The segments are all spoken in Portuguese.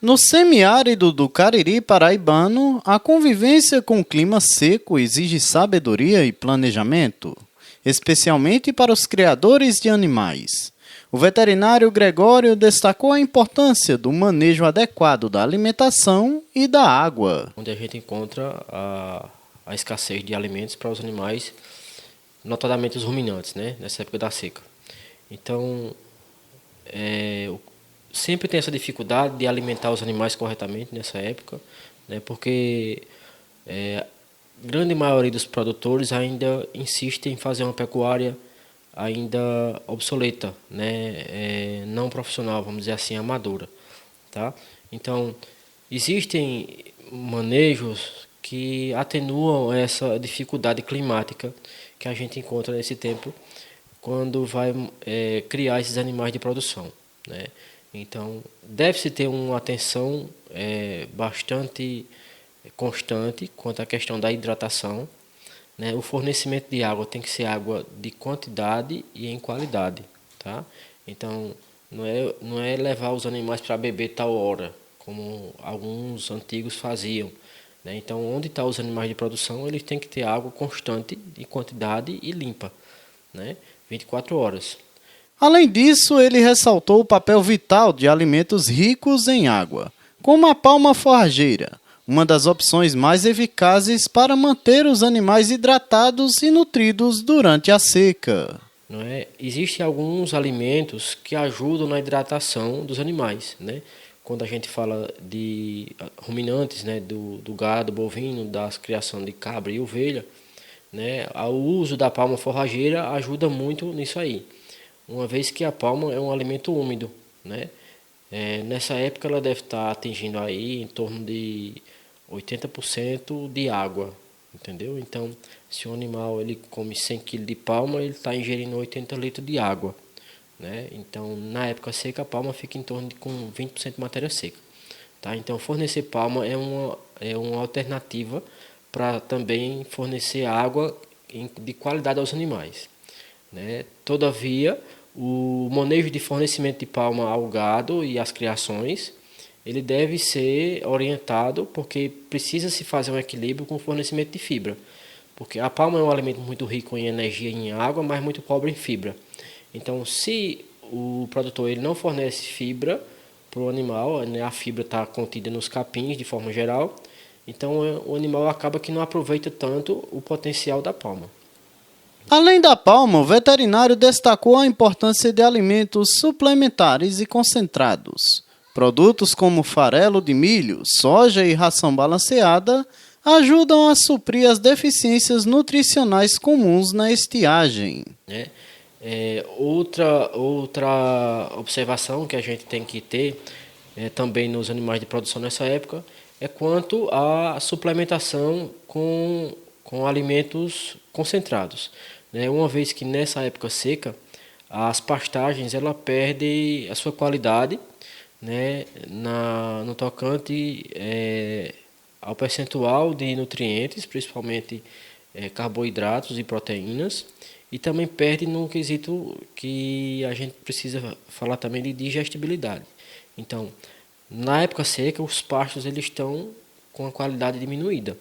No semiárido do Cariri paraibano, a convivência com o clima seco exige sabedoria e planejamento, especialmente para os criadores de animais. O veterinário Gregório destacou a importância do manejo adequado da alimentação e da água. Onde a gente encontra a escassez de alimentos para os animais, notadamente os ruminantes, né, nessa época da seca. Então, sempre tem essa dificuldade de alimentar os animais corretamente nessa época, né, porque a grande maioria dos produtores ainda insistem em fazer uma pecuária ainda obsoleta, né, não profissional, vamos dizer assim, amadora, tá? Então, existem manejos que atenuam essa dificuldade climática que a gente encontra nesse tempo quando vai criar esses animais de produção, né? Então, deve-se ter uma atenção bastante constante quanto à questão da hidratação, né? O fornecimento de água tem que ser água de quantidade e em qualidade, tá? Então, não é levar os animais para beber tal hora, como alguns antigos faziam, né? Então, onde estão os animais de produção, eles têm que ter água constante, de quantidade e limpa, né? 24 horas. Além disso, ele ressaltou o papel vital de alimentos ricos em água, como a palma forrageira, uma das opções mais eficazes para manter os animais hidratados e nutridos durante a seca. Não é? Existem alguns alimentos que ajudam na hidratação dos animais, né? Quando a gente fala de ruminantes, né, do gado bovino, da criação de cabra e ovelha, né, o uso da palma forrageira ajuda muito nisso aí, uma vez que a palma é um alimento úmido, né? Nessa época ela deve estar atingindo aí em torno de 80% de água, entendeu? Então, se o animal ele come 100 kg de palma, ele está ingerindo 80 litros de água, né? Então, na época seca, a palma fica em torno de com 20% de matéria seca, tá? Então, fornecer palma é uma alternativa para também fornecer água de qualidade aos animais, né? Todavia, o manejo de fornecimento de palma ao gado e às criações, ele deve ser orientado porque precisa se fazer um equilíbrio com o fornecimento de fibra, porque a palma é um alimento muito rico em energia e em água, mas muito pobre em fibra. Então, se o produtor ele não fornece fibra para o animal, né, a fibra está contida nos capins de forma geral, então o animal acaba que não aproveita tanto o potencial da palma. Além da palma, o veterinário destacou a importância de alimentos suplementares e concentrados. Produtos como farelo de milho, soja e ração balanceada ajudam a suprir as deficiências nutricionais comuns na estiagem. Né? Outra observação que a gente tem que ter também nos animais de produção nessa época é quanto à suplementação com alimentos concentrados, né? Uma vez que nessa época seca, as pastagens ela perde a sua qualidade, né? No tocante ao percentual de nutrientes, principalmente carboidratos e proteínas, e também perde no quesito que a gente precisa falar também de digestibilidade. Então, na época seca, os pastos eles estão com a qualidade diminuída.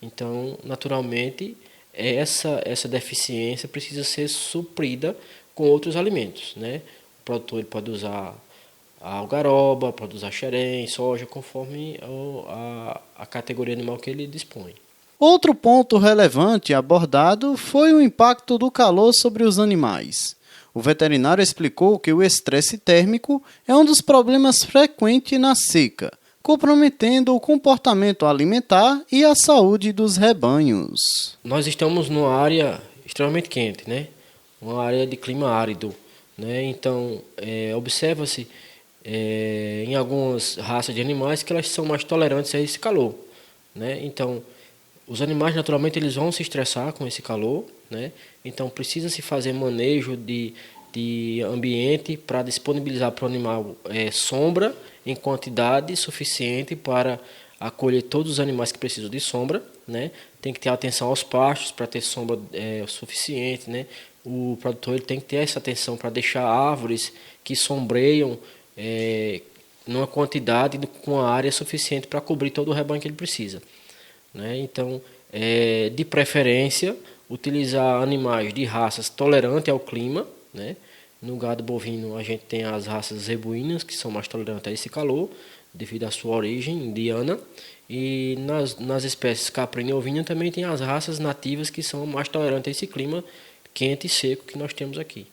Então, naturalmente, essa deficiência precisa ser suprida com outros alimentos, né? O produtor ele pode usar a algaroba, pode usar xerém, soja, conforme a categoria animal que ele dispõe. Outro ponto relevante abordado foi o impacto do calor sobre os animais. O veterinário explicou que o estresse térmico é um dos problemas frequentes na seca, comprometendo o comportamento alimentar e a saúde dos rebanhos. Nós estamos numa área extremamente quente, né? Uma área de clima árido, né? Então, observa-se em algumas raças de animais que elas são mais tolerantes a esse calor, né? Então, os animais naturalmente eles vão se estressar com esse calor, né? Então precisa se fazer manejo de ambiente para disponibilizar para o animal sombra em quantidade suficiente para acolher todos os animais que precisam de sombra, né? Tem que ter atenção aos pastos para ter sombra suficiente, né? O produtor ele tem que ter essa atenção para deixar árvores que sombreiam numa quantidade com a área suficiente para cobrir todo o rebanho que ele precisa, né? Então, de preferência, utilizar animais de raças tolerantes ao clima, né? No gado bovino a gente tem as raças zebuínas, que são mais tolerantes a esse calor, devido à sua origem indiana, e nas espécies caprina e ovina também tem as raças nativas que são mais tolerantes a esse clima quente e seco que nós temos aqui.